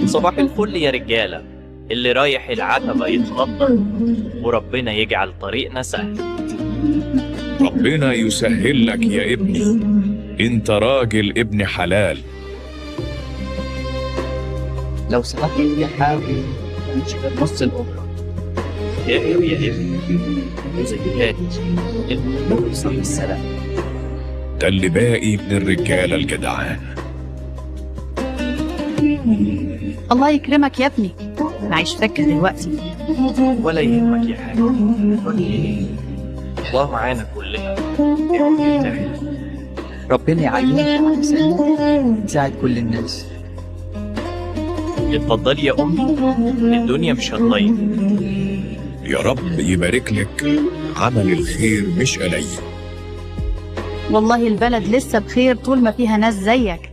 صباح الفل يا رجالة. اللي رايح العتبة يتفضل، وربنا يجعل طريقنا سهل. ربنا يسهل لك يا ابني، انت راجل ابن حلال. لو سمحت يا حاول مش غير نص الأجرة. يا ابني زكاة نوصل بالسلام. ده اللي باقي من الرجالة الجدعان. الله يكرمك يا ابني، انا عايش فكة دلوقتي. ولا يهمك يا حاج، الله معانا كلنا. ربنا يعينك ويسعدك، تساعد كل الناس. اتفضلي يا أمي، الدنيا مش هتضيع. يا رب يبارك لك، عمل الخير مش قليل. والله البلد لسه بخير طول ما فيها ناس زيك.